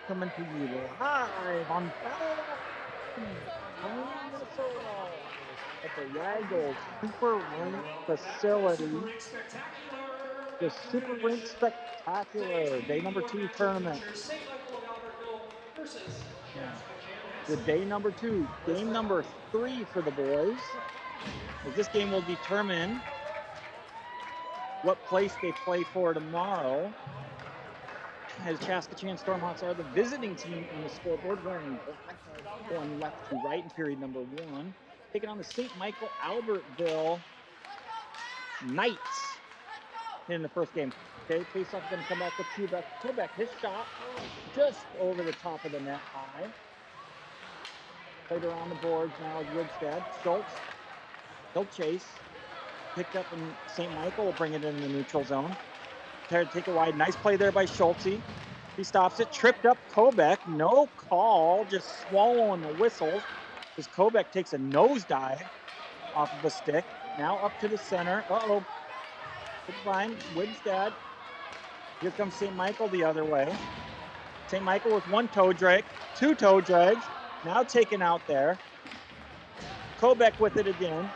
coming to you live on Minnesota at the Waggles Super Rink facility. The Super Rink Spectacular, day number 2 tournament. The day number 2, game number 3 for the boys. As this game will determine what place they play for tomorrow. As Saskatchewan Stormhawks are the visiting team on the scoreboard, wearing black, going left to right in period number 1, taking on the St. Michael Albertville Knights in the first game. Okay, face-off is going to come back with Quebec. Quebec, his shot just over the top of the net high. Played around the boards now with Woodstead. Schultz, he'll chase. Picked up in St. Michael will bring it in the neutral zone. Tried to take it wide. Nice play there by Schultz. He stops it. Tripped up Quebec. No call. Just swallowing the whistles as Quebec takes a nosedive off of a stick. Now up to the center. Uh-oh. Fine. Woodstead. Here comes St. Michael the other way. St. Michael with 1 toe drag. 2 toe drags. Now taken out there. Quebec with it again.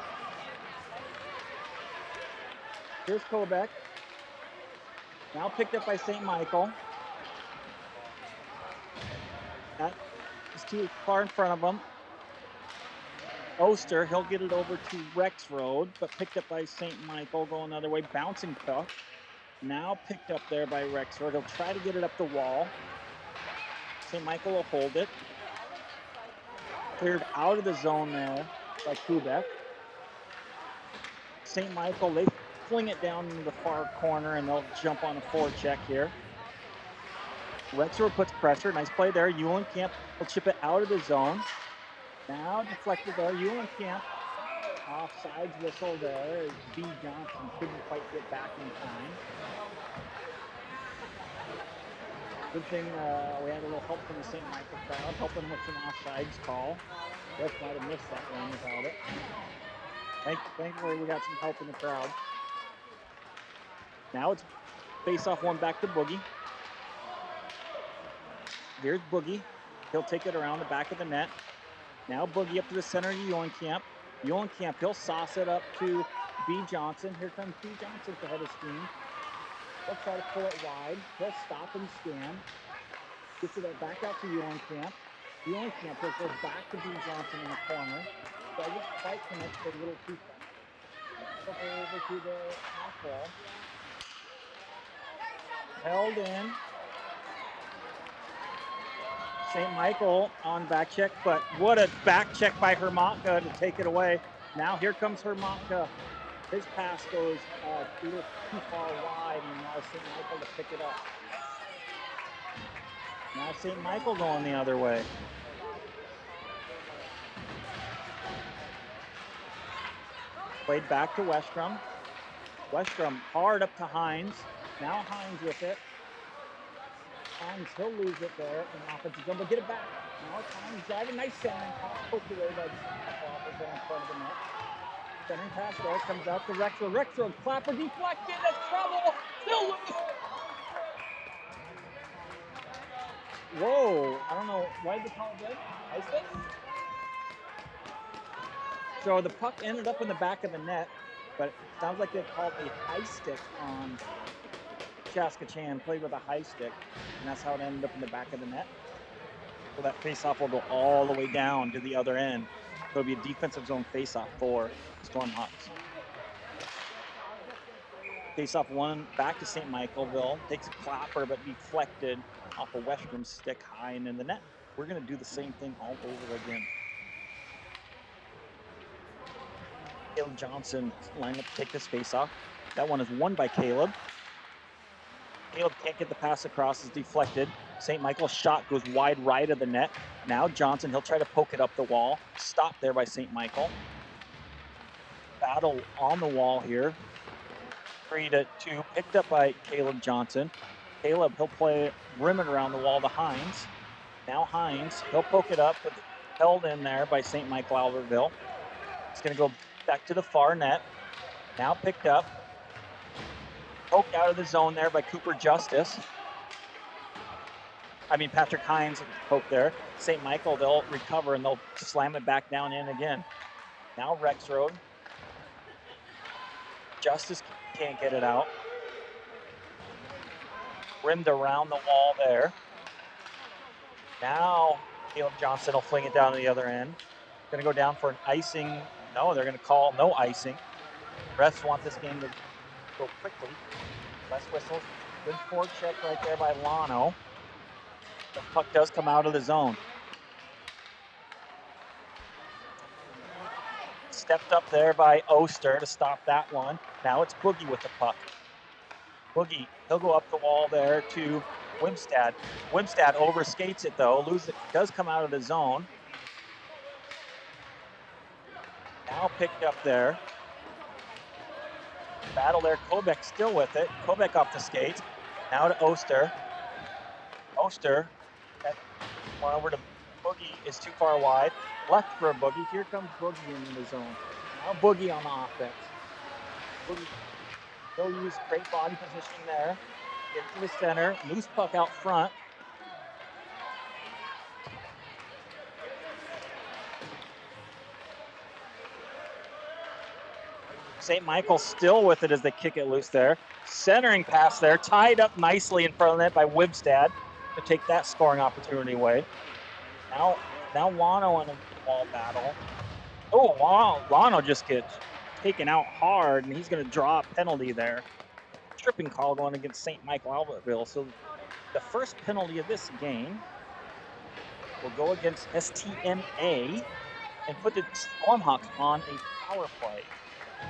Here's Quebec. Now picked up by St. Michael. That is too far in front of him. Oster, he'll get it over to Rex Road, but picked up by St. Michael, going the other way, bouncing puck. Now picked up there by Rex Road. He'll try to get it up the wall. St. Michael will hold it. Cleared out of the zone there by Quebec. St. Michael, they fling it down into the far corner, and they'll jump on a forecheck here. Rexroad puts pressure. Nice play there. Eulenkamp will chip it out of the zone. Now deflected there. Eulenkamp, offsides whistle there. B. Johnson couldn't quite get back in time. Good thing we had a little help from the St. Michael crowd, helping with some offsides call. Ref might have missed that one without it. Thankfully, we got some help in the crowd. Now it's face-off one back to Boogie. Here's Boogie. He'll take it around the back of the net. Now Boogie up to the center of Eulenkamp. Eulenkamp, he'll sauce it up to B. Johnson. Here comes B. Johnson to head of steam. He'll try to pull it wide. He'll stop and scan. Gets it back out to Eulenkamp. Eulenkamp goes back to B. Johnson in the corner. Doesn't quite connect, but a little too far. Over to the half wall. Held in. St. Michael on back check, but what a back check by Hermatka to take it away. Now here comes Hermatka. His pass goes a little too far wide, and now St. Michael to pick it up. Now St. Michael going the other way. Played back to Westrom. Westrom hard up to Hines. Now Hines with it. Hines, he'll lose it there in offensive zone, but get it back. Now Hines driving, nice centering pass, poked away by the offensive in front of the net. Centering pass there, comes out to Rexroad. Rexroad, Clapper deflected, that's trouble, still loose. Whoa, I don't know, why did they call it good? Ice stick? So the puck ended up in the back of the net, but it sounds like they called a high stick on Saskatchewan, played with a high stick, and that's how it ended up in the back of the net. So that face-off will go all the way down to the other end. So it'll be a defensive zone face-off for Stormhawks. Face-off one back to St. Michaelville. Takes a clapper, but deflected off of Westrom's stick high and in the net. We're going to do the same thing all over again. Caleb Johnson lined up to take this face-off. That one is won by Caleb. Caleb can't get the pass across, is deflected. St. Michael's shot goes wide right of the net. Now Johnson, he'll try to poke it up the wall. Stopped there by St. Michael. Battle on the wall here. 3-2, picked up by Caleb Johnson. Caleb, he'll play it, rim it around the wall to Hines. Now Hines, he'll poke it up, but held in there by St. Michael Albertville. It's going to go back to the far net. Now picked up. Poked out of the zone there by Cooper Justice. Patrick Hines poke there. St. Michael, they'll recover and they'll slam it back down in again. Now Rexroad. Justice can't get it out. Rimmed around the wall there. Now Caleb Johnson will fling it down to the other end. Going to go down for an icing. No, they're going to call no icing. Refs want this game to go quickly. Less whistles. Good forecheck right there by Lano. The puck does come out of the zone. Stepped up there by Oster to stop that one. Now it's Boogie with the puck. Boogie, he'll go up the wall there to Wimstad. Wimstad overskates it though, loses it, does come out of the zone. Now picked up there. Battle there, Kobeck still with it. Kobeck off the skates. Now to Oster. Oster, that one over to Boogie is too far wide. Left for a Boogie. Here comes Boogie in the zone. Now Boogie on the offense. Boogie, he'll use great body positioning there. Get to the center. Loose puck out front. St. Michael still with it as they kick it loose there. Centering pass there. Tied up nicely in front of the net by Wibstad to take that scoring opportunity away. Now Lano in a ball battle. Oh, Lano just gets taken out hard, and he's going to draw a penalty there. Tripping call going against St. Michael Albertville. So the first penalty of this game will go against STMA and put the Stormhawks on a power play.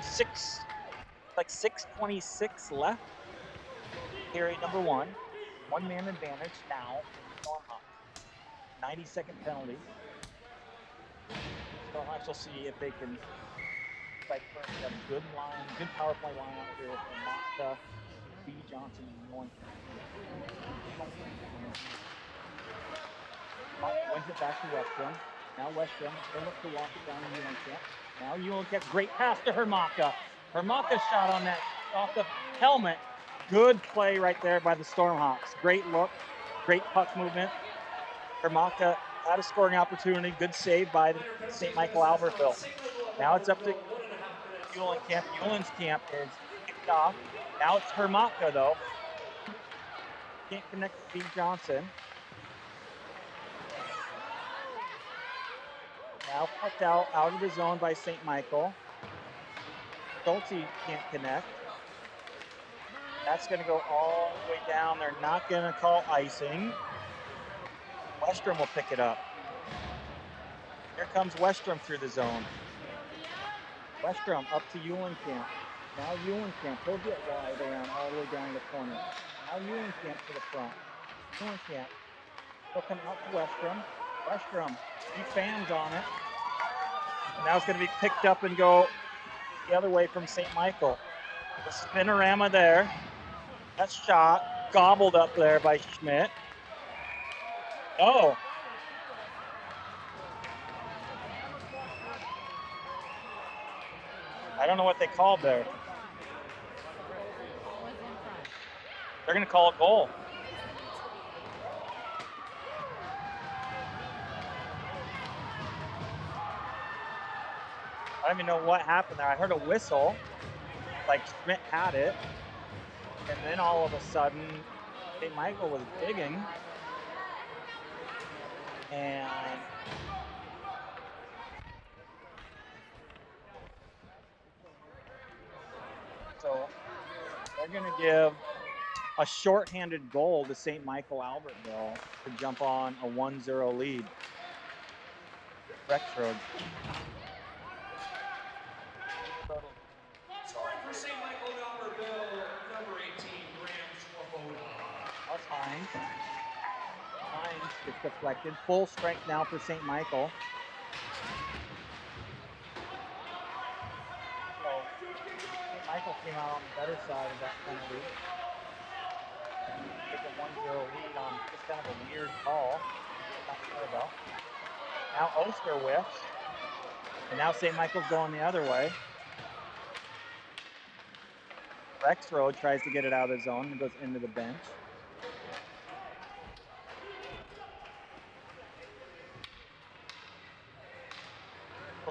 6:26 left. Period number 1. 1-man advantage now. Stormhawks. 90-second penalty. Stormhawks will see if they can strike first. They have a good power play line out here with Mata, B. Johnson, and Norton. Wins it back to Westrum. Now Westrum, they'll look to walk it down to Ulenkamp. Now Ulenkamp, great pass to Hermaka. Hermaka shot on that off the helmet. Good play right there by the Stormhawks. Great look, great puck movement. Hermaka had a scoring opportunity. Good save by the St. Michael Albertville. Now it's up to Ulenkamp. Ulenkamp is kicked off. Now it's Hermaka though. Can't connect with B. Johnson. Now pucked out of the zone by St. Michael. Schulte can't connect. That's going to go all the way down. They're not going to call icing. Westrum will pick it up. Here comes Westrum through the zone. Westrum up to Ulenkamp. Now Ulenkamp, he'll get wide around all the way down the corner. Now Ulenkamp to the front. Ulenkamp, he'll come out to Westrum. Westrum, he fans on it. And now it's going to be picked up and go the other way from St. Michael. The spinorama there. That shot gobbled up there by Schmidt. Oh. I don't know what they called there. They're going to call a goal. I don't even know what happened there. I heard a whistle, like Schmidt had it, and then all of a sudden, St. Michael was digging, and so they're going to give a shorthanded goal to St. Michael Albertville to jump on a 1-0 lead. Rexroad. Scoring for St. Michael Albertville, number 18, Graham Swoboda. That's Hines. Hines gets deflected. Full strength now for St. Michael. So St. Michael came out on the better side of that penalty. Take a 1-0 lead on just kind of a weird call. Not sure about. Now Oster whiffs. And now St. Michael's going the other way. Rexroad tries to get it out of the zone and goes into the bench.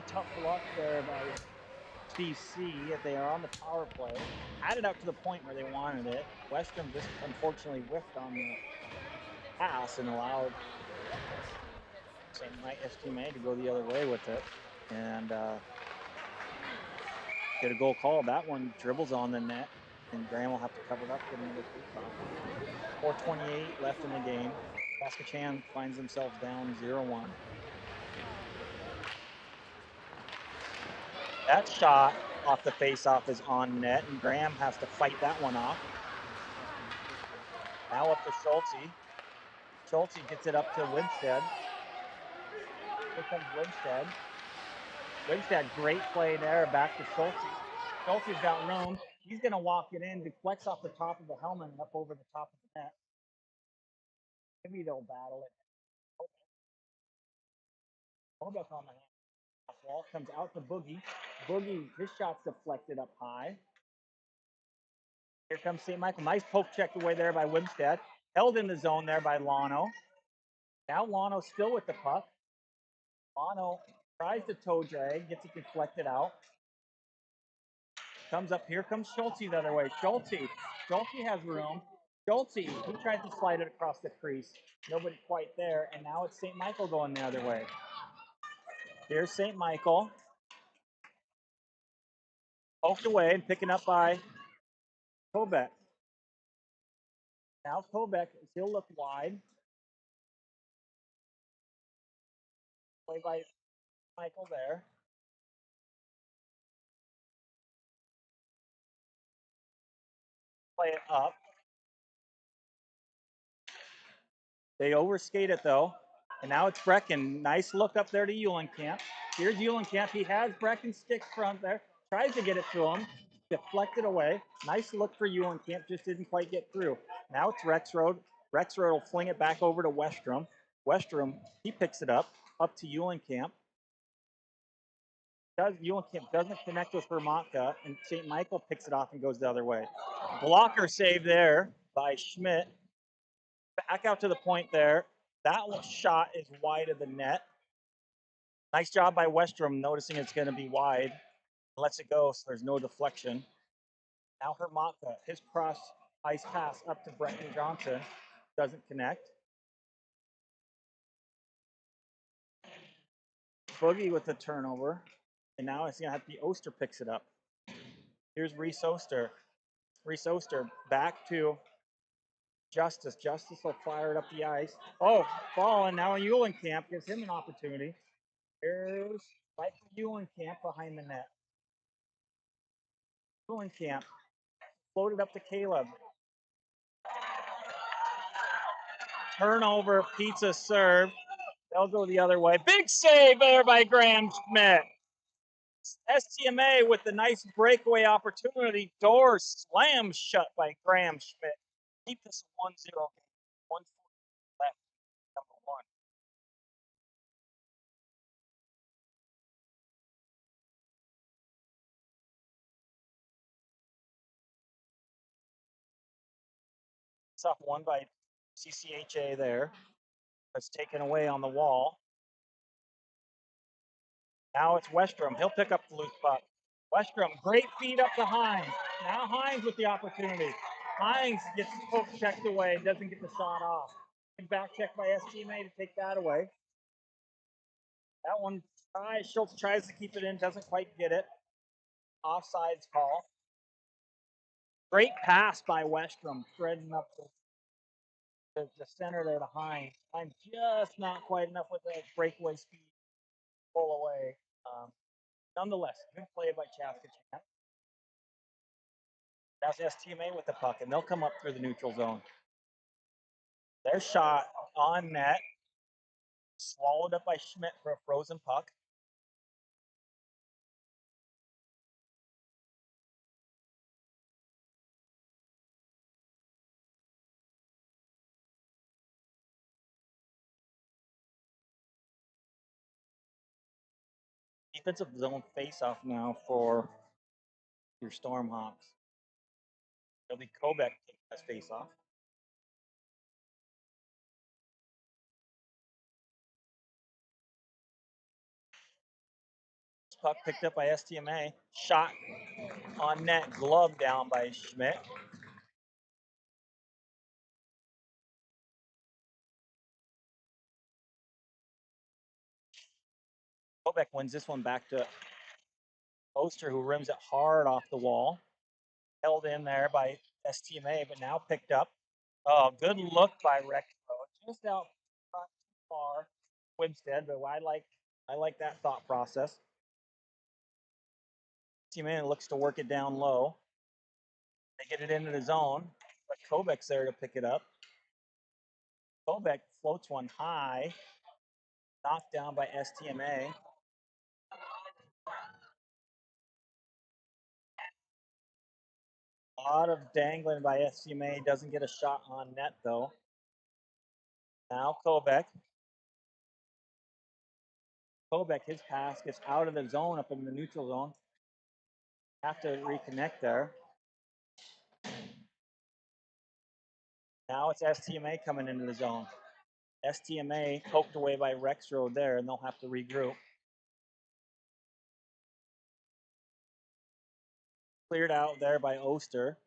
tough luck there by CC. They are on the power play. Had it up to the point where they wanted it. Westrom just unfortunately whiffed on the pass and allowed STMA to go the other way with it and get a goal called. That one dribbles on the net, and Graham will have to cover it up. Get another free throw. 4:28 left in the game. CCHA finds themselves down 0-1. That shot off the face-off is on net, and Graham has to fight that one off. Now up to Schulte. Schulte gets it up to Winstead. Here comes Winstead. Winstead, great play there, back to Schulte. Schulte's got room. He's going to walk it in, deflects off the top of the helmet and up over the top of the net. Maybe they'll battle it. Holbeck on the half wall, comes out to Boogie. Boogie, his shot's deflected up high. Here comes St. Michael. Nice poke check away there by Winstead. Held in the zone there by Lano. Now Lano still with the puck. Lano tries to toe drag, gets it deflected out. Comes up, here comes Schulte the other way. Schulte has room. Schulte, he tries to slide it across the crease. Nobody quite there, and now it's St. Michael going the other way. Here's St. Michael. Poked away and picking up by Kobeck. Now Kobeck, he'll look wide. Play by Michael there. Play it up. They overskate it though. And now it's Brecken. Nice look up there to Eulenkamp. Here's Eulenkamp. He has Brecken's stick front there. Tries to get it to him. Deflected away. Nice look for Eulenkamp. Just didn't quite get through. Now it's Rexroad. Rexroad will fling it back over to Westrom. Westrom, he picks it up to Eulenkamp. Eulenkamp doesn't connect with Vermontka, and St. Michael picks it off and goes the other way. Blocker save there by Schmidt. Back out to the point there. That shot is wide of the net. Nice job by Westrom noticing it's going to be wide. Lets it go so there's no deflection. Now Hermonka, his cross ice pass up to Brenton Johnson. Doesn't connect. Boogie with the turnover. And now it's going to have to be Oster picks it up. Here's Reese Oster. Reese Oster back to Justice. Justice will fire it up the ice. Oh, ball, and now Eulenkamp gives him an opportunity. Here's Michael Eulenkamp behind the net. Eulenkamp floated up to Caleb. Turnover, pizza serve. They'll go the other way. Big save there by Graham Schmidt. STMA with the nice breakaway opportunity. Door slammed shut by Graham Schmidt. Keep this 1-0 game. 1:40 left, number one. It's off one by CCHA there. That's taken away on the wall. Now it's Westrom. He'll pick up the loose puck. Westrom, great feed up to Hines. Now Hines with the opportunity. Hines gets poke checked away, doesn't get the shot off. Back check by STMA to take that away. That one, Schultz tries to keep it in, doesn't quite get it. Offsides call. Great pass by Westrom, threading up the center there to Hines. Hines just not quite enough with the breakaway speed. Pull away. Nonetheless, good play by CCHA. That's STMA with the puck, and they'll come up through the neutral zone. Their shot on net, swallowed up by Schmidt for a frozen puck. Defensive zone face-off now for your Stormhawks. It'll be Kobeck taking this face-off. puck picked up by STMA. Shot on net, glove down by Schmidt. Kobeck wins this one back to Oster, who rims it hard off the wall. Held in there by STMA, but now picked up. Oh, good look by Rexro. Just out front too far, Winstead, but I like that thought process. STMA looks to work it down low. They get it into the zone, but Kobeck's there to pick it up. Kobeck floats one high, knocked down by STMA. A lot of dangling by STMA, doesn't get a shot on net though. Now Kobeck. Kobeck, his pass gets out of the zone, up in the neutral zone. Have to reconnect there. Now it's STMA coming into the zone. STMA poked away by Rexroad there, and they'll have to regroup. Cleared out there by Oster.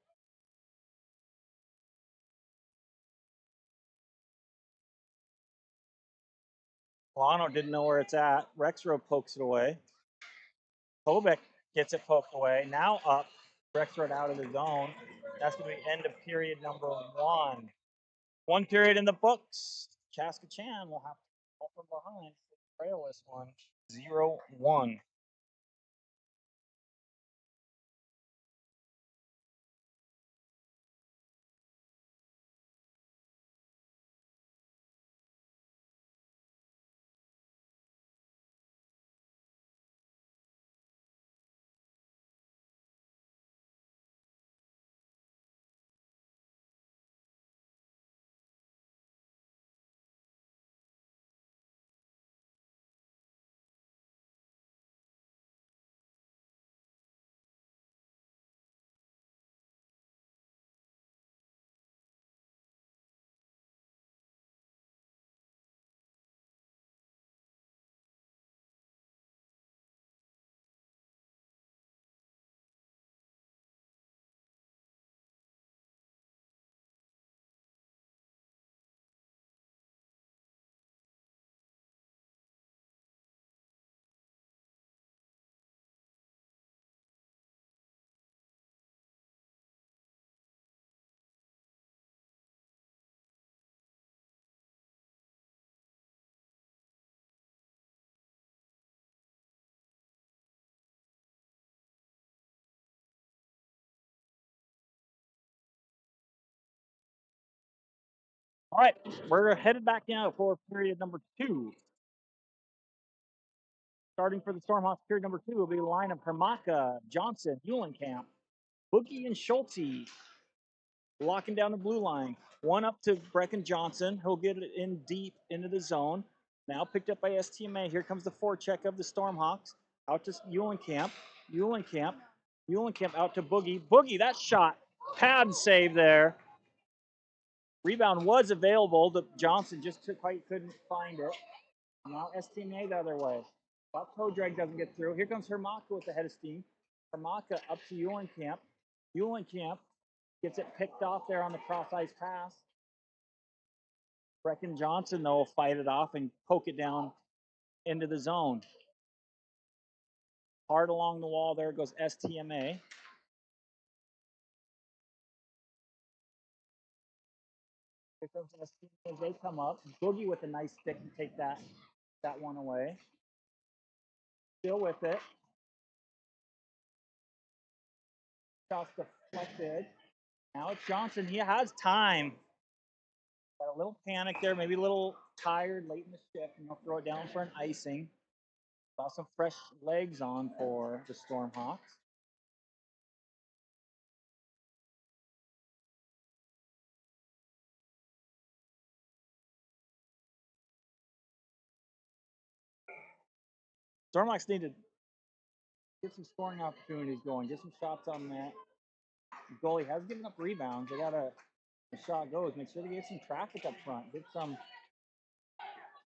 Milano didn't know where it's at. Rexroad pokes it away. Kobeck gets it poked away. Now up. Rexroad out of the zone. That's going to be end of period number 1. 1 period in the books. Chaska-Chan will have to go from behind to trail this one. 0-1. All right, we're headed back now for period number 2. Starting for the Stormhawks, period number 2 will be the line of Hermaka, Johnson, Eulenkamp, Boogie, and Schulte. Locking down the blue line. One up to Brecken Johnson. He'll get it in deep into the zone. Now picked up by STMA. Here comes the forecheck of the Stormhawks. Out to Eulenkamp. Eulenkamp out to Boogie. Boogie, that shot. Pad save there. Rebound was available. The Johnson just quite couldn't find it. Now STMA the other way. But toe drag doesn't get through. Here comes Hermaka with the head of steam. Hermaka up to Eulenkamp. Eulenkamp gets it picked off there on the cross ice pass. Brecken Johnson, though, will fight it off and poke it down into the zone. Hard along the wall there goes STMA. Here comes STMA as they come up. Boogie with a nice stick to take that one away. Still with it. Shots deflected. Now it's Johnson. He has time. Got a little panic there, maybe a little tired late in the shift, and he'll throw it down for an icing. Got some fresh legs on for the Stormhawks. Stormhawks need to get some scoring opportunities going, get some shots on that. The goalie has given up rebounds. They got the shot goes. Make sure to get some traffic up front. Get some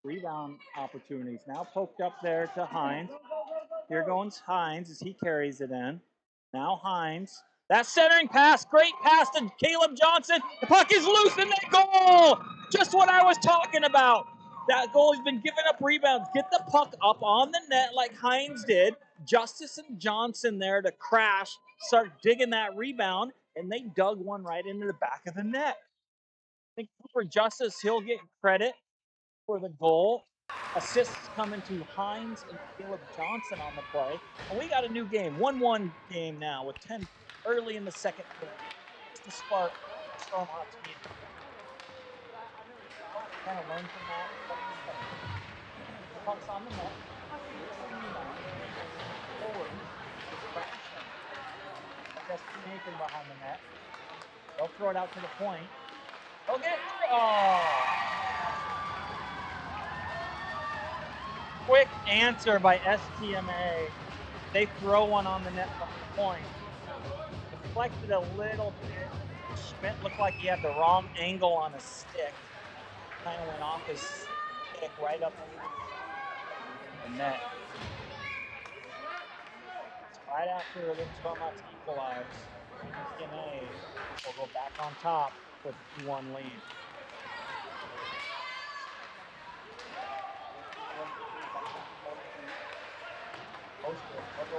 rebound opportunities. Now poked up there to Hines. Here goes Hines as he carries it in. Now Hines. That centering pass, great pass to Caleb Johnson. The puck is loose in that goal. Just what I was talking about. That goalie's been giving up rebounds. Get the puck up on the net like Hines did. Justice and Johnson there to crash, start digging that rebound, and they dug one right into the back of the net. I think for Justice, he'll get credit for the goal. Assists coming to Hines and Caleb Johnson on the play. And we got a new game, 1-1 game now with 10 early in the second period. Just to spark Stormhawks game. Kind of learn from that. The puck's on the net. Forward. Just Nathan behind the net. They'll throw it out to the point. They'll get quick answer by STMA. They throw one on the net from the point. Deflected a little bit. Schmidt looked like he had the wrong angle on his stick. Kind of went off his stick right up the net. Right after the Stormhawks equalize, STMA will go back on top with a 2-1 lead.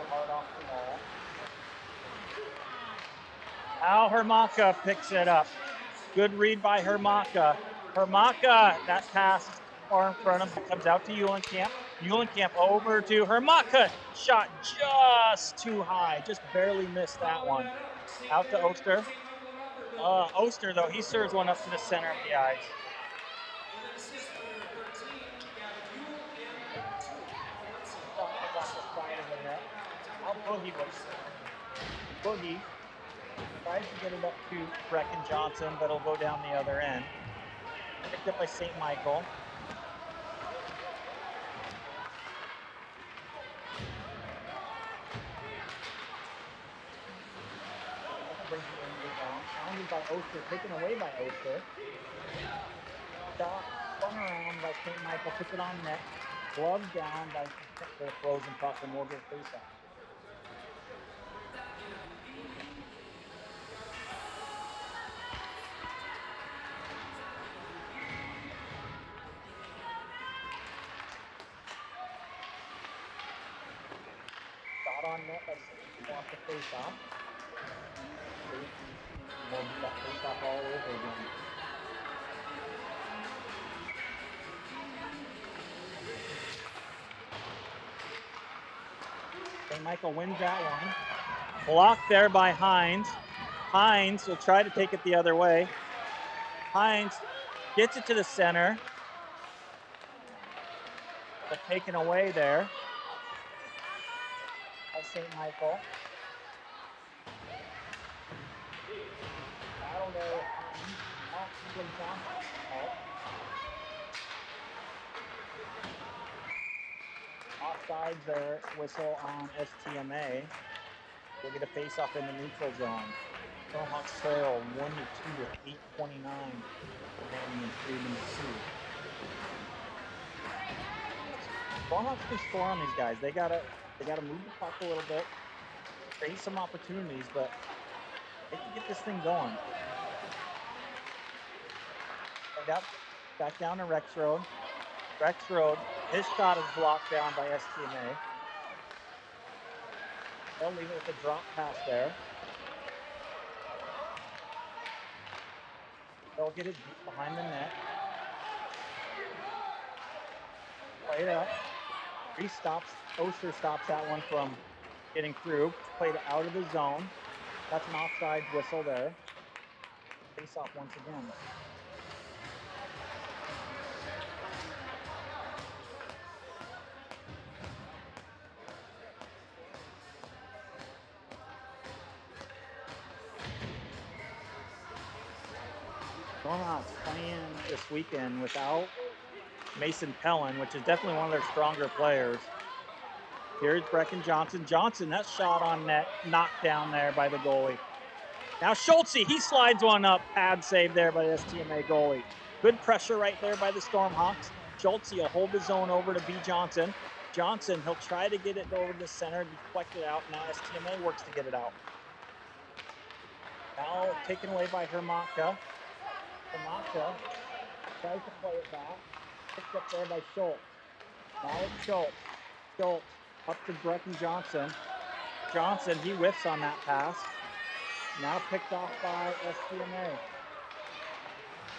Hard off the ball. Al Hermaka picks it up. Good read by Hermaka. Hermaka, that pass far in front of him, comes out to Eulenkamp. Eulenkamp over to Hermaka. Shot just too high. Just barely missed that one. Out to Oster. Oster, though, he serves one up to the center of the ice. Boogie tries to get it up to Brecken Johnson, but it'll go down the other end. Picked up by St. Michael. Challenged by Oster, taken away by Oster. Shot spun around by St. Michael, puts it on net. Glove down by the frozen puck, and we'll get face off. Shot on net by off the face off. We'll get face off all over again. St. Michael wins that one. Blocked there by Hines. Hines will try to take it the other way. Hines gets it to the center. But taken away there by St. Michael. Battle there. Offsides there, whistle on STMA. We'll get a face-off in the neutral zone. Stormhawks trail 1-2 with 8:29 remaining in 3 minutes 2. Stormhawks can score on these guys. They gotta move the puck a little bit, create some opportunities, but they can get this thing going. Back down to Rex Road. Rex Road, his shot is blocked down by STMA. They'll leave it with a drop pass there. They'll get it deep behind the net. Play it up. Oster stops that one from getting through. Played it out of the zone. That's an offside whistle there. Face off once again. Stormhawks playing this weekend without Mason Pellin, which is definitely one of their stronger players. Here's Brecken Johnson. Johnson, that shot on net, knocked down there by the goalie. Now Schultze, he slides one up. Pad save there by the STMA goalie. Good pressure right there by the Stormhawks. Schultze will hold the zone over to B. Johnson. Johnson, he'll try to get it over to the center and deflect it out. Now STMA works to get it out. Now taken away by Hermatka. Hermatka tries to play it back. Picked up there by Schultz. Now it's Schultz. Schultz up to Brecken Johnson. Johnson, he whiffs on that pass. Now picked off by STMA.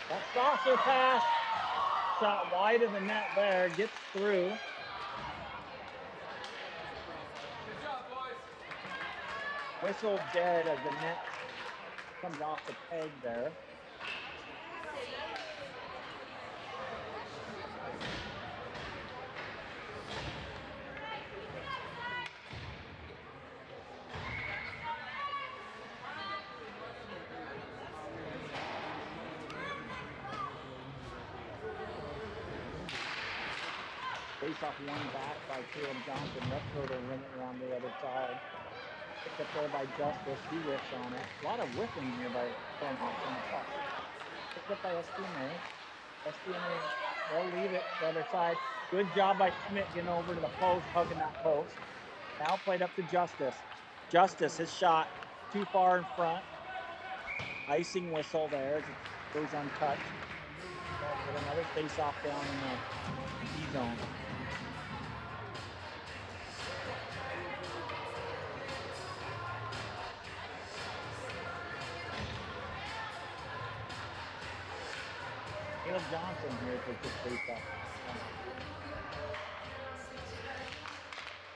That saucer pass. Shot wide of the net there. Gets through. Good job, boys. Whistle dead as the net comes off the peg there. Face off one back by Caleb Johnson. Left turtle ring it around the other side. Picked up there by Justice. He whiffs on it. A lot of whiffing here by Stormhawks on the puck. Picked up by STMA. STMA, they'll leave it the other side. Good job by Schmidt getting over to the post, hugging that post. Now played up to Justice. Justice, his shot too far in front. Icing whistle there as it goes untouched. Get another face off down in the D zone. Caleb Johnson here takes his face off.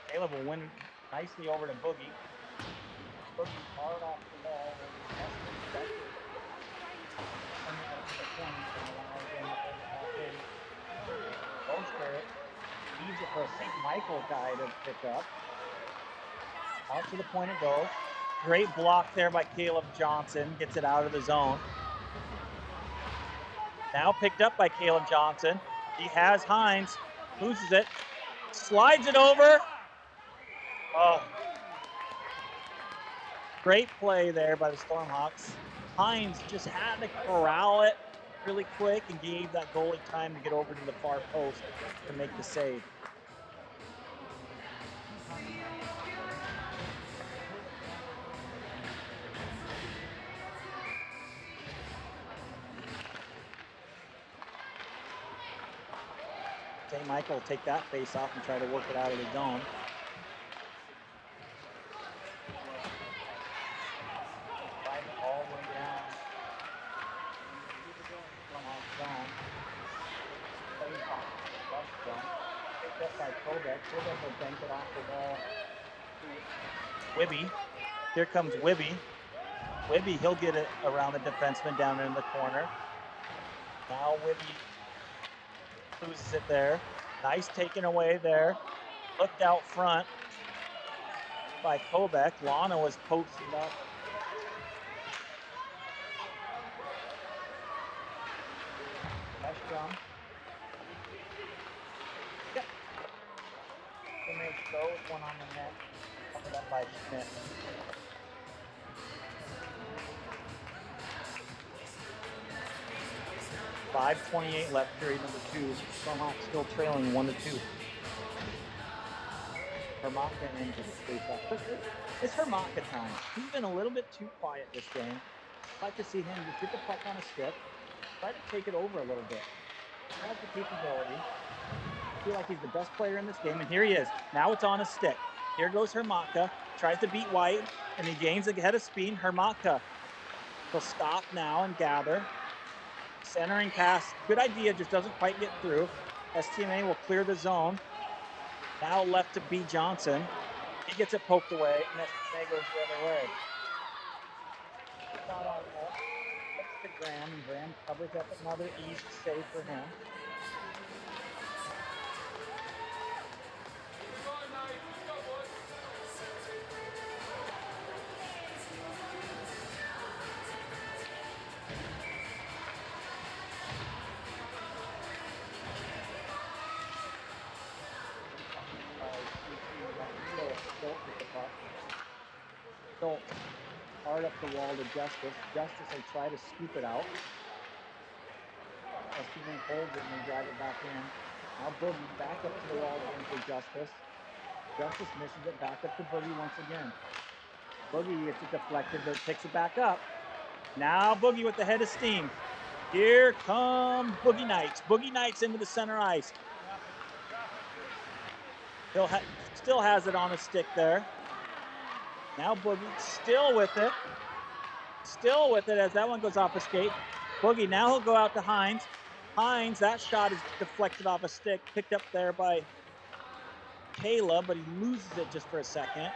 Caleb will win nicely over to Boogie. Boogie hard off the ball. Leaves it for a St. Michael guy to pick up. Out to the point it goes. Great block there by Caleb Johnson. Gets it out of the zone. Now picked up by Caleb Johnson. He has Hines. Loses it. Slides it over. Oh. Great play there by the Stormhawks. Hines just had to corral it really quick and gave that goalie time to get over to the far post to make the save. St. Michael will take that face off and try to work it out of the zone. Drive it all the way down. Zone. Face off. Left zone. Picked up by Kobeck. Kobeck will bank it off the wall. Wibby. Here comes Wibby. Wibby, he'll get it around the defenseman down in the corner. Now Wibby loses it there. Nice taken away there. Looked out front by Kobeck. Lana was posted up. Estrom. Yep. Image goes, one on the net. Covered up by Schmidt. .5:28 left, period number 2. Stormhawks still trailing 1-2. Hermatka into the face-off. It's Hermatka time. He's been a little bit too quiet this game. I'd like to see him just get the puck on a stick, try to take it over a little bit. He has the capability. I feel like he's the best player in this game, and here he is. Now it's on a stick. Here goes Hermatka. Tries to beat White, and he gains a head of speed. Hermatka will stop now and gather. Centering pass, good idea, just doesn't quite get through. STMA will clear the zone. Now left to B. Johnson. He gets it poked away, and STMA goes the other way. Shot on net. That's to Graham, and Graham covers up another easy save for him. Schultz, hard up the wall to Justice. Justice will try to scoop it out. STMA holds it and they drive it back in. Now Boogie back up to the wall again for Justice. Justice misses it back up to Boogie once again. Boogie gets it deflected, but picks it back up. Now Boogie with the head of steam. Here come Boogie Knights. Boogie Knights into the center ice. He'll still has it on a stick there. Now Boogie still with it. Still with it as that one goes off a skate. Boogie, now he'll go out to Hines. Hines, that shot is deflected off a stick, picked up there by Kayla, but he loses it just for a second.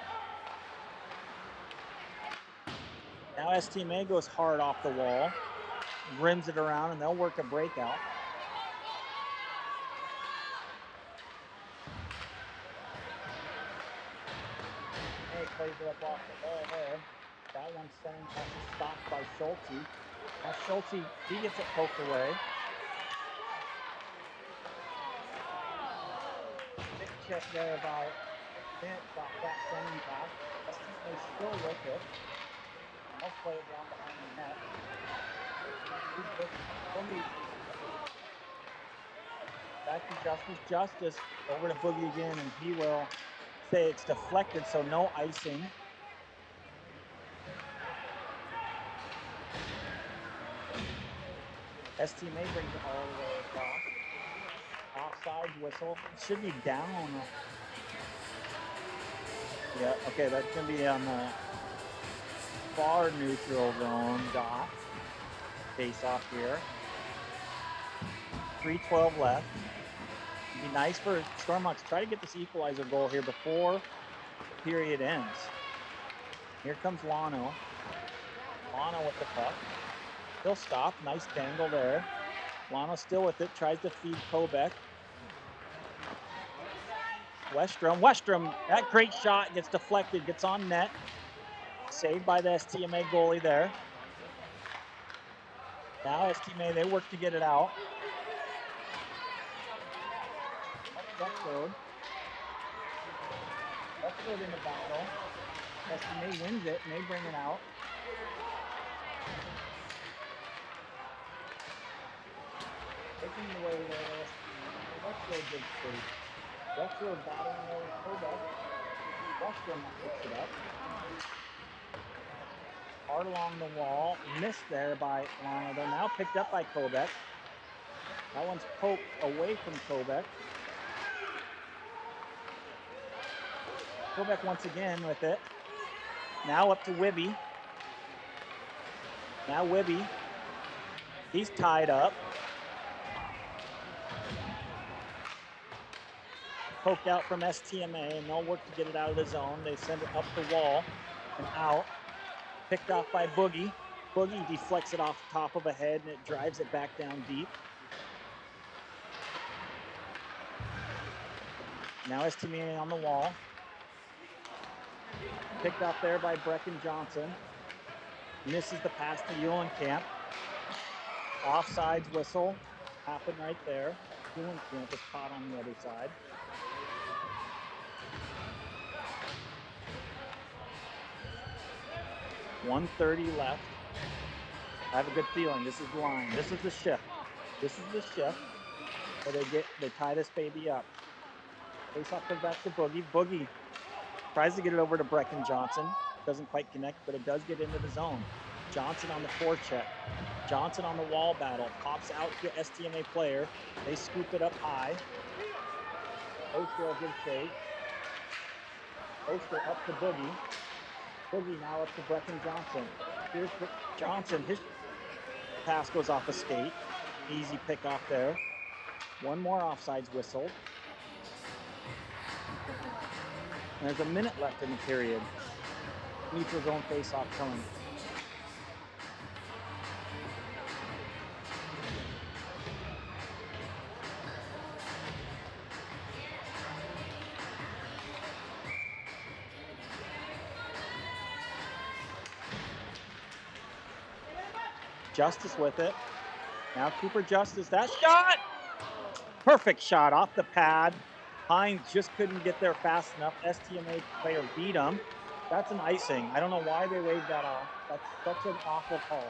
Now STMA goes hard off the wall, rims it around, and they'll work a breakout. Hey, plays it up off the ball there. That one's sending stopped by Schulte. Now Schulte, he gets it poked away. Big check there by Vint off that sending pass. STMA still with it. I'll play it down behind the net. Back to Justice. Justice over to Boogie again, and he will say it's deflected, so no icing. STMA brings it all the way across. Offside whistle. It should be down. Yeah, okay, that's going to be on the far neutral zone dot. Face off here. 3:12 left. It'd be nice for Stormhawks to try to get this equalizer goal here before the period ends. Here comes Lano. Lano with the puck. He'll stop. Nice dangle there. Lano still with it. Tries to feed Kobek. Westrom. That great shot gets deflected. Gets on net. Saved by the STMA goalie there. Now STMA, they work to get it out. Westfield in the battle. STMA wins it, and they bring it out. Taking it away there. Westfield good save. Westfield battling over Kobek. Westrom picks it up. Hard along the wall. Missed there by Lano. They're now picked up by Kobek. That one's poked away from Kobek. Kobek once again with it. Now up to Wibby. Now Wibby. He's tied up. Poked out from STMA, and they'll work to get it out of the zone. They send it up the wall and out. Picked off by Boogie. Boogie deflects it off the top of a head, and it drives it back down deep. Now STMA on the wall. Picked up there by Brecken Johnson. Misses the pass to Eulenkamp. Offsides whistle happened right there. Eulenkamp is caught on the other side. .130 left. I have a good feeling this is the line. This is the shift. This is the shift where they tie this baby up. Face off comes back to Boogie. Boogie tries to get it over to Brecken Johnson. Doesn't quite connect, but it does get into the zone. Johnson on the forecheck. Johnson on the wall battle. Pops out to STMA player. They scoop it up high. Oster will give chase. Oster up to Boogie. Boogie now up to Brecken Johnson. Here's Johnson. His pass goes off a skate. Easy pick off there. One more offsides whistle. And there's a minute left in the period. Neutral zone face-off coming. Justice with it. Now Cooper Justice. That shot! Perfect shot off the pad. Hines just couldn't get there fast enough. STMA player beat him. That's an icing. I don't know why they waved that off. That's such an awful call.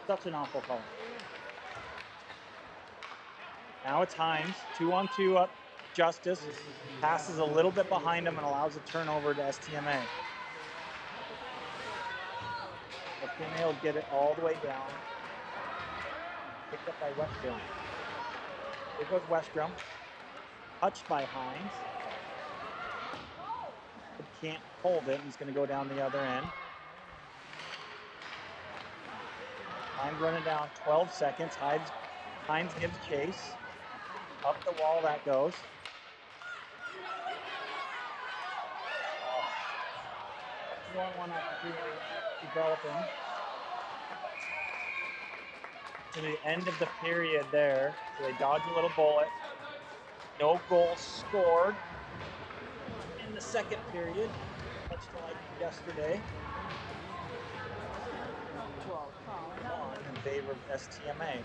Such an awful call. Now it's Hines, 2-on-2 up. Justice passes a little bit behind him and allows a turnover to STMA. STMA will get it all the way down. Picked up by Westrom. Here goes Westrom. Touched by Hines. But can't hold it. He's going to go down the other end. Hines running down 12 seconds. Hines gives chase. Up the wall that goes. One opportunity developing. To the end of the period there. So they dodge a little bullet. No goal scored in the second period, much like yesterday. In favor of STMA.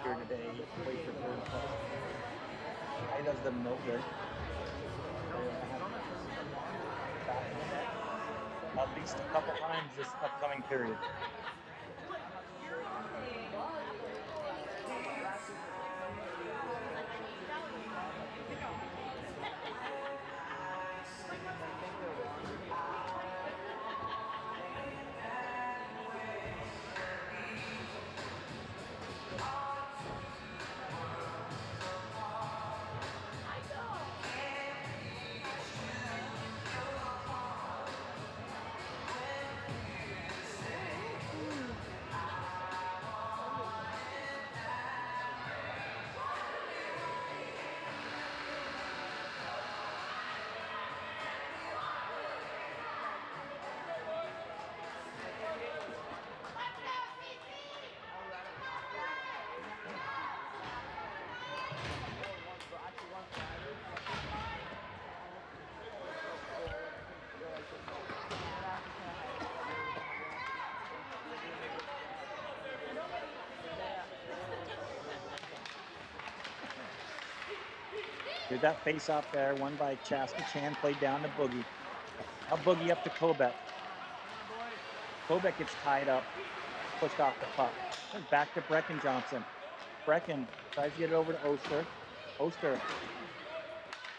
Here today, he played for third place. He does them no good. At least a couple times this upcoming period. Here's that face off there, won by Chaska Chan, played down to Boogie. Now Boogie up to Kobek. Kobek gets tied up, pushed off the puck. Back to Brecken Johnson. Brecken tries to get it over to Oster. Oster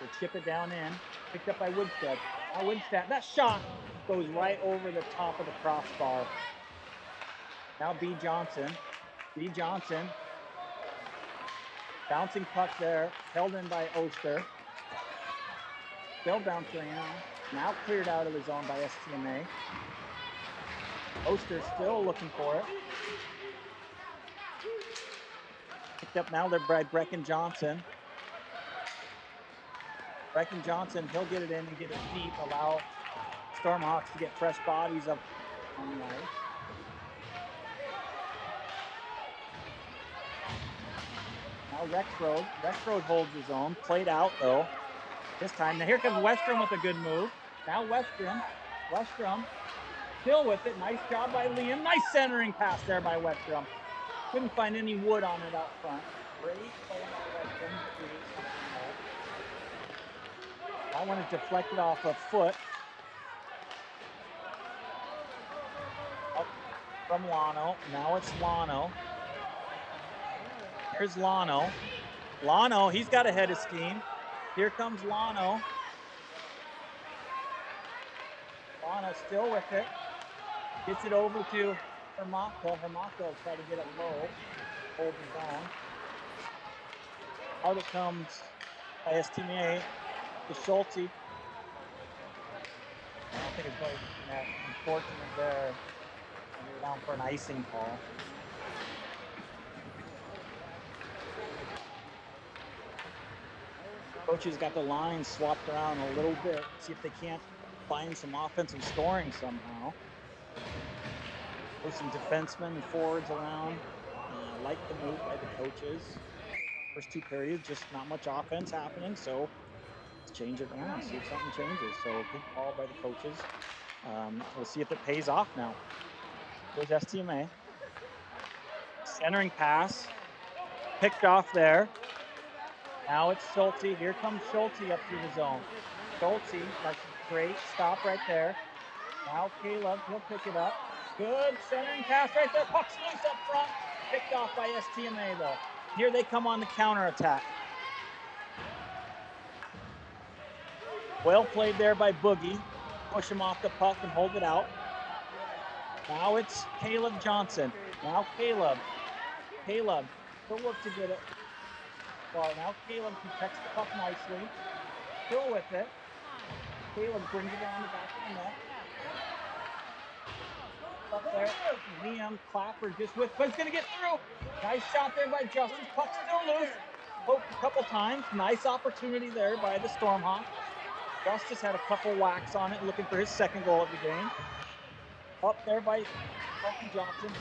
will chip it down in, picked up by Woodstead. Now Woodstead, that shot goes right over the top of the crossbar. Now B. Johnson. B. Johnson. Bouncing puck there, held in by Oster. Still bouncing around. Now cleared out of the zone by STMA. Oster still looking for it. Picked up now there by Brecken Johnson. Brecken Johnson, he'll get it in and get it deep, allow Stormhawks to get fresh bodies up on the ice. Now Rexroad holds his own. Played out though. This time. Now here comes Westrom with a good move. Now Westrom still with it. Nice job by Liam. Nice centering pass there by Westrom. Couldn't find any wood on it out front. Great play by Westrom. That one is deflected off a foot. Up from Lano. Now it's Lano. Here's Lano. Lano, he's got a head of steam. Here comes Lano. Lano still with it. Gets it over to Hermako. Hermako will try to get it low. Hold his own. Out it comes by STMA to Schulte. I don't think it's quite unfortunate there. We're down for an icing call. Coaches got the lines swapped around a little bit. See if they can't find some offensive scoring somehow. There's some defensemen and forwards around. Like the move by the coaches. First two periods, just not much offense happening, so let's change it around, see if something changes. So good call by the coaches. We'll see if it pays off now. There's STMA. Centering pass. Picked off there. Now it's Schulte. Here comes Schulte up through the zone. Schulte, that's a great stop right there. Now Caleb, he'll pick it up. Good centering pass right there. Puck's loose up front. Picked off by STMA though. Here they come on the counterattack. Well played there by Boogie. Push him off the puck and hold it out. Now it's Caleb Johnson. Now Caleb. Caleb. He'll work to get it. Well, now Caleb protects the puck nicely. Still with it. Caleb brings it around the back of the net. Up there. Liam Clapper just with, but it's going to get through. Nice shot there by Justice. Puck still loose. Poked a couple times. Nice opportunity there by the Stormhawks. Justice had a couple whacks on it, looking for his second goal of the game. Up there by Bucky Johnson.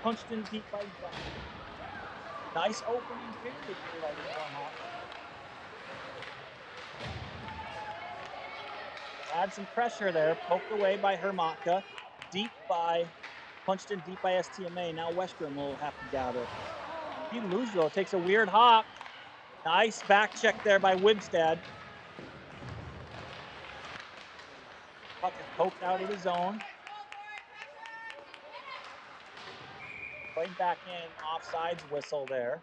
Punched in deep by Justice. Nice opening period here by the Stormhawks. Had some pressure there, poked away by Hermatka. Punched in deep by STMA. Now Westrom will have to gather. He loses though, takes a weird hop. Nice back check there by Wibstad. Puck is poked out of the zone. Played back in, offsides whistle there.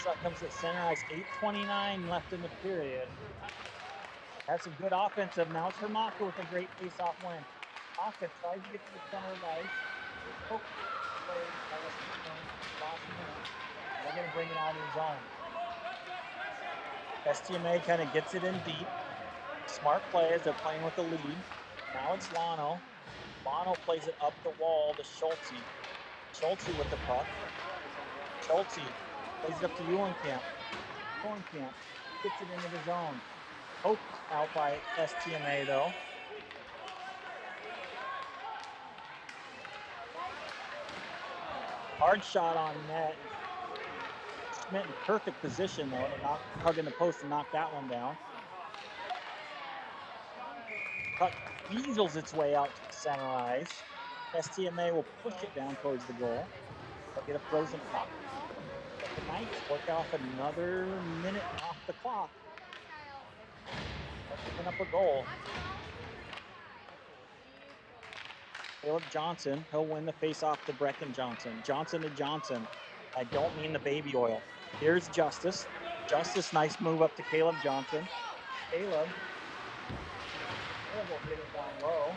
Shot comes at center ice, 8:29 left in the period. That's some good offensive. Now it's Hermatka with a great face-off win. Hermatka tries to get to the center of ice. They're going to bring it out of the zone. STMA kind of gets it in deep. Smart play as they're playing with the lead. Now it's Lano. Lano plays it up the wall to Schulte. Schulte with the puck. Schulte plays it up to Eulenkamp. Eulenkamp gets it into the zone. Poked out by STMA though. Hard shot on net. Schmidt in perfect position though to hug in the post and knock that one down. Puck weasels its way out to the center ice. STMA will push it down towards the goal. They'll get a frozen puck. But the Knights work off another minute off the clock. Picking up a goal. Caleb Johnson, he'll win the face-off to Brecken Johnson. Johnson to Johnson. I don't mean the baby oil. Here's Justice. Justice, nice move up to Caleb Johnson. Caleb will get it down low.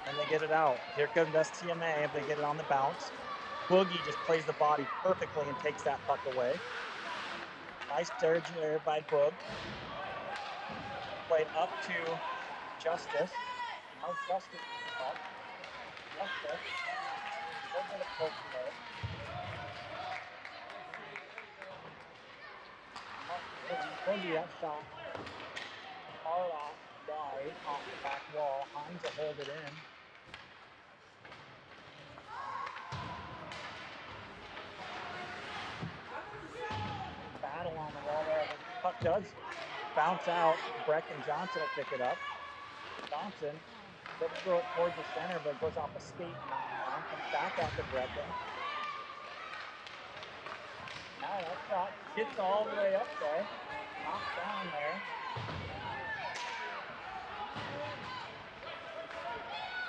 And they get it out. Here comes STMA if they get it on the bounce. Boogie just plays the body perfectly and takes that puck away. Nice surge there by Boog. Played up to Justice. Now Justice is up. Justice. We'll get a poke there. Boogie, that shot. Hard off, wide, off the back wall. Hines will hold it in. Battle on the wall there. The puck does bounce out. Brecken Johnson will pick it up. Johnson doesn't throw it towards the center, but it goes off a skate and comes back out to Brecken. Now that shot gets all the way up there. Knocked down there.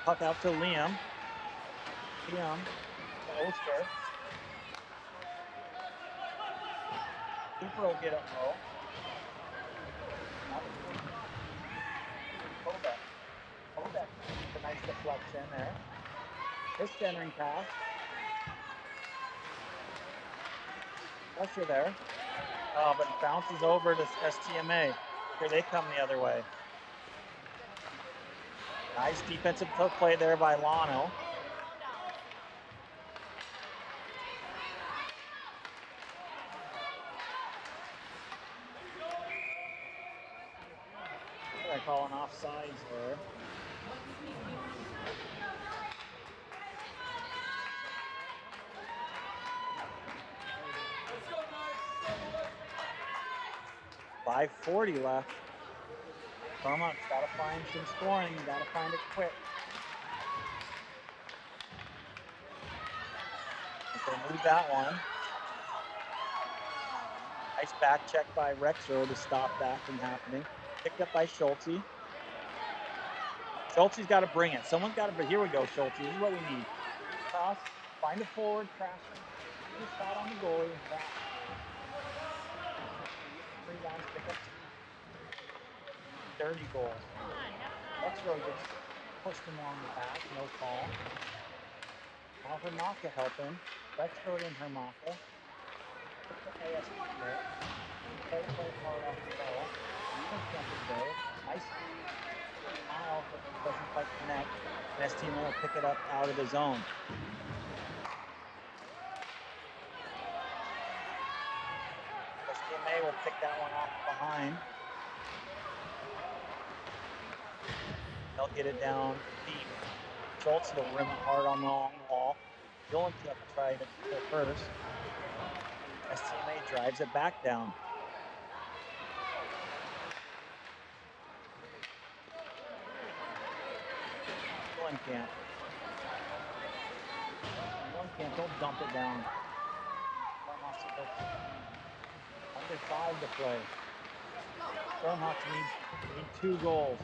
Puck out to Liam. Liam to Oster. Cooper will get it low. Kodak. A nice deflection there. His centering pass. Pressure there. Oh, but it bounces over to STMA. Here they come the other way. Nice defensive play there by Lano. They're calling offsides there. 5:40 left. Vermont's got to find some scoring. Got to find it quick. If they lose that one. Nice back check by Rexrow to stop that from happening. Picked up by Schulte. Schulte's got to bring it. Someone's got to bring. Here we go, Schulte. This is what we need. Cross, find a forward, crash it. Get a shot on the goalie and crash. Rebounds, pick up. Dirty goal. Rexrow just pushed him along the path. No call. Now Hermaka helping. Rexrow in Hermaka. Put the ASP there. Play hard off the ball. Nice. Mile doesn't quite connect. And STMA will pick it up out of the zone. STMA will pick that one off behind. They'll get it down deep. Schultz will rim it hard on the long wall. Jones will try to go first. STMA drives it back down. Camp. Don't dump it down. Under 5 to play. Stormhawks need 2 goals.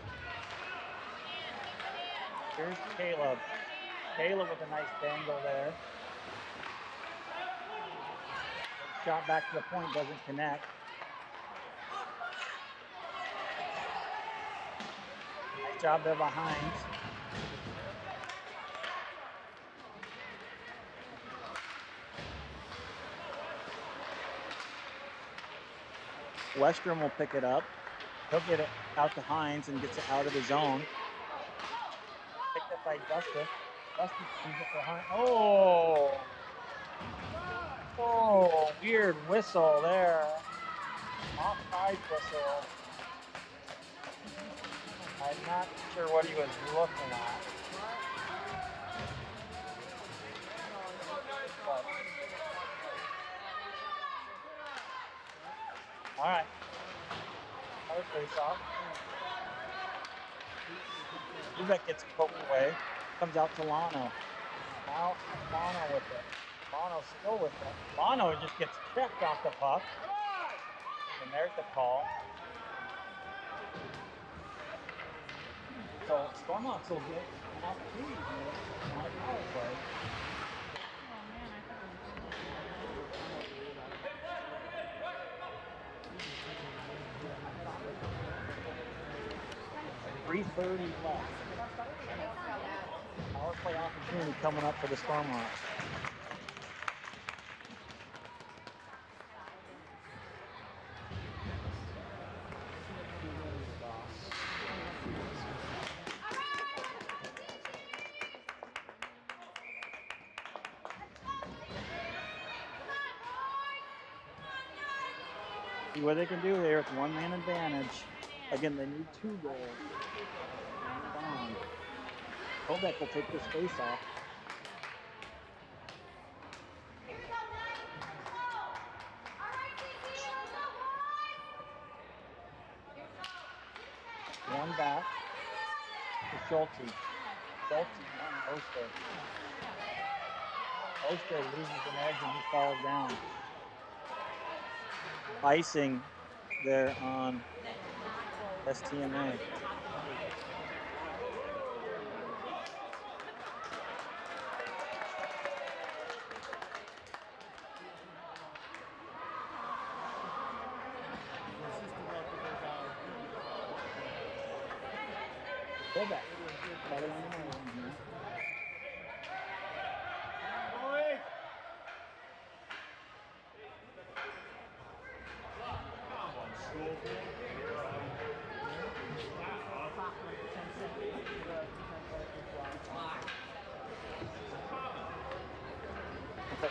Here's Caleb. Caleb with a nice dangle there. Shot back to the point, doesn't connect. Nice job there behind. Westrom will pick it up. He'll get it out to Hines and gets it out of the zone. Picked up by Dustin. Dustin sees it for Hines. Oh! Oh, weird whistle there. Offside whistle. I'm not sure what he was looking at. But, all right. Another face-off. Lubeck gets poked away. Comes out to Lano. Now Lano with it. Lano still with it. Lano just gets checked off the puck. And there's the call. So Stormhawks will get an opportunity on a power play. .330 left. Power play opportunity coming up for the Stormhawks. See what they can do here with 1-man advantage. Again, they need 2 goals. Kobeck will take this face off. One back to Schulte. Schulte on Oster. Oster loses an edge and he falls down. Icing there on STMA. Go back.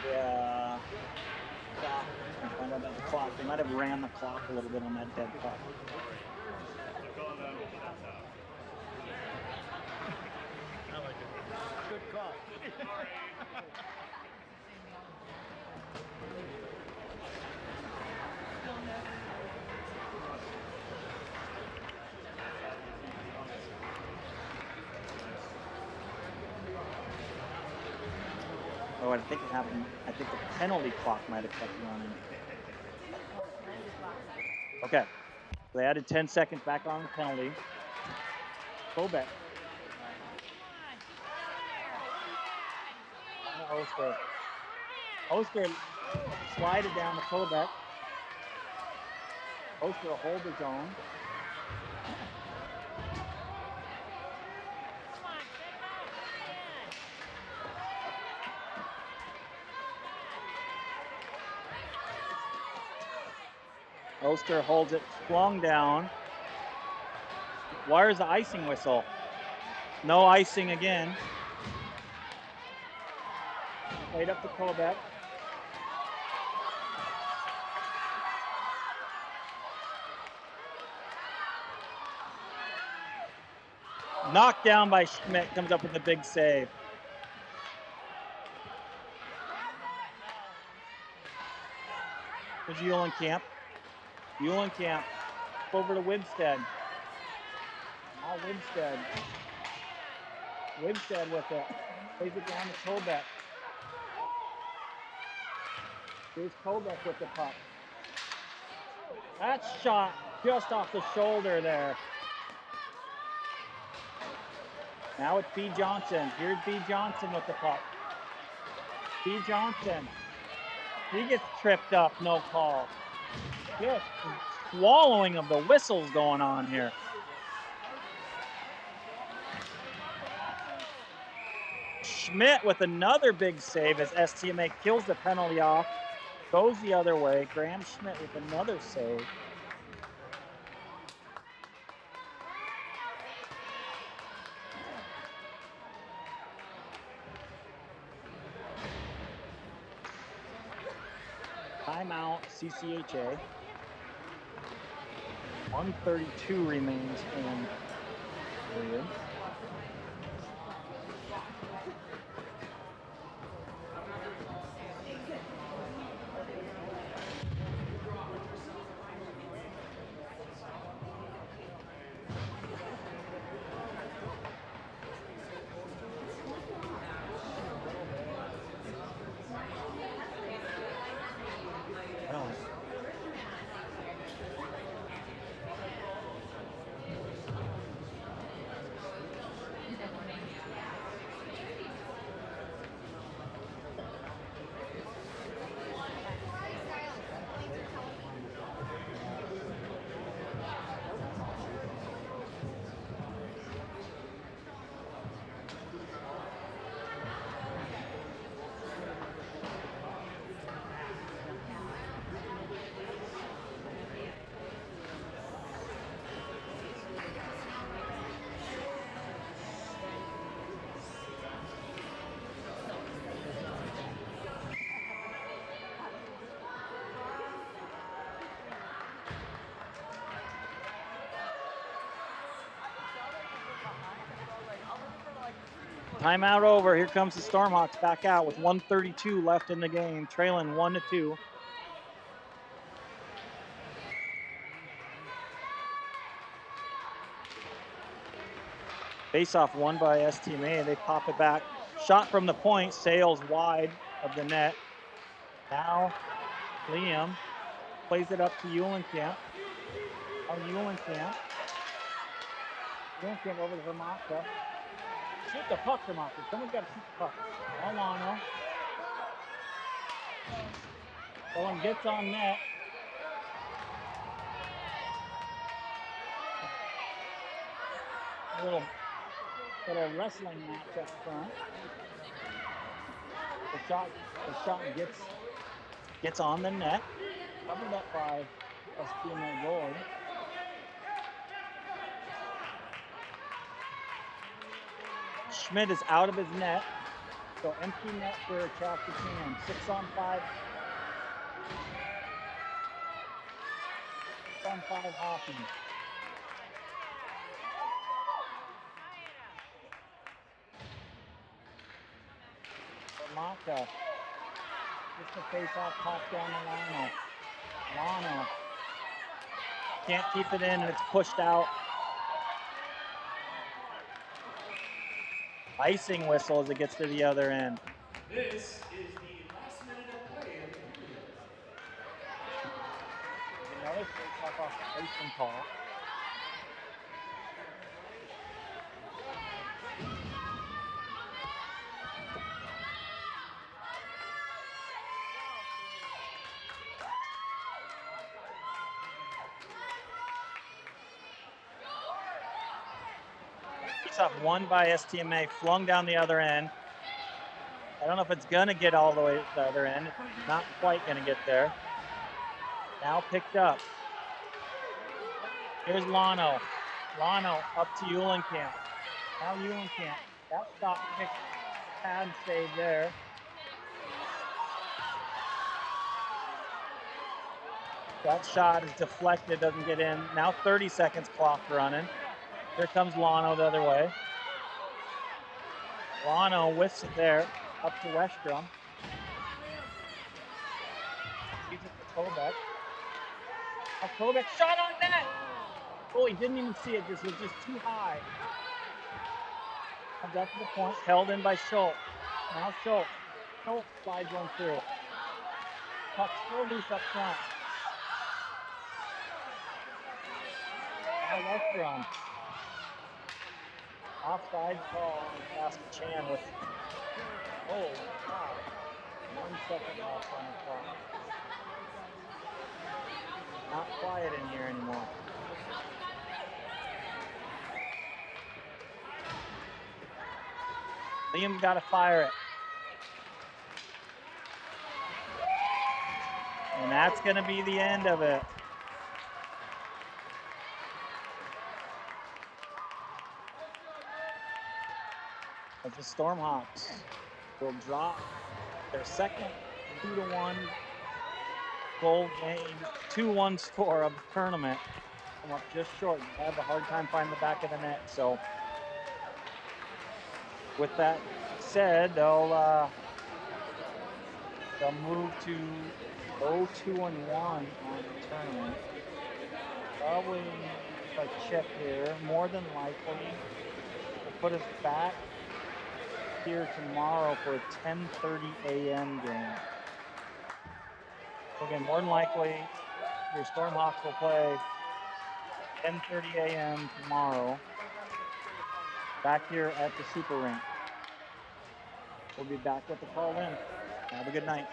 Yeah. Find out about the clock. They might have ran the clock a little bit on that dead puck. I like it. Good call. Oh, I think it happened. I think the penalty clock might have kept running. Okay. They added 10 seconds back on the penalty. Go back. Oster. Oster slided down the Kobeck. Oster will hold his own. Oster holds it flung down. Where's the icing whistle? No icing again. Played up to Kobeck. Knocked down by Schmidt, comes up with a big save. There's Eulenkamp. Eulenkamp over to Wibstead. Now Wibstead. Wibstead with it. Plays it down to Kobeck. Here's Kobeck with the puck. That shot just off the shoulder there. Now it's B. Johnson. Here's B. Johnson with the puck. B. Johnson. He gets tripped up, no call. Just swallowing of the whistles going on here. Schmidt with another big save as STMA kills the penalty off. Goes the other way. Graham Schmidt with another save. Timeout, CCHA. 1:32 remains in period. Timeout over. Here comes the Stormhawks back out with 1:32 left in the game, trailing 1-2. Face-off won by STMA. They pop it back. Shot from the point, sails wide of the net. Now Liam plays it up to Eulenkamp. Eulenkamp over to Vermonta. Shoot the puck, Vermonta. Someone's got to shoot the puck. Alano. Someone gets on net. A little wrestling match up front. The shot gets on the net. Covered up by STMA goalie. Schmidt is out of his net, so empty net for Chalky-Chan. 6-on-5. 6-on-5 hockey. Vermonta. Just a face-off pop down to Lano. Lano. Can't keep it in and it's pushed out. Icing whistle as it gets to the other end. This is the last minute of play of the period. Another face-off icing call. Face-off won by STMA, flung down the other end. I don't know if it's gonna get all the way to the other end. It's not quite gonna get there. Now picked up. Here's Lano. Lano up to Eulenkamp. Now Eulenkamp. That shot pick pad save there. That shot is deflected, doesn't get in. Now 30 seconds clock running. Here comes Lano the other way. Lano whiffs it there, up to Westrom. Gives it to Kobeck. Now Kobeck shot on net! Oh, he didn't even see it, this was just too high. Comes up to the point, held in by Schultz. Now Schultz. Schultz slides one through. Puck still loose up front. Now Westrom. Offside call on CCHA with, oh, wow, 1 second off on the clock. Not quiet in here anymore. Liam's got to fire it. And that's going to be the end of it. As the Stormhawks will drop their second 2-1 goal game, 2-1 score of the tournament. Come up just short. They have a hard time finding the back of the net. So with that said, they'll move to go 2-1 on the tournament. Probably, if I check here, more than likely will put us back here tomorrow for a 10:30 a.m. game. So again, more than likely, your Stormhawks will play 10:30 a.m. tomorrow back here at the Super Rink. We'll be back with the call in. Have a good night.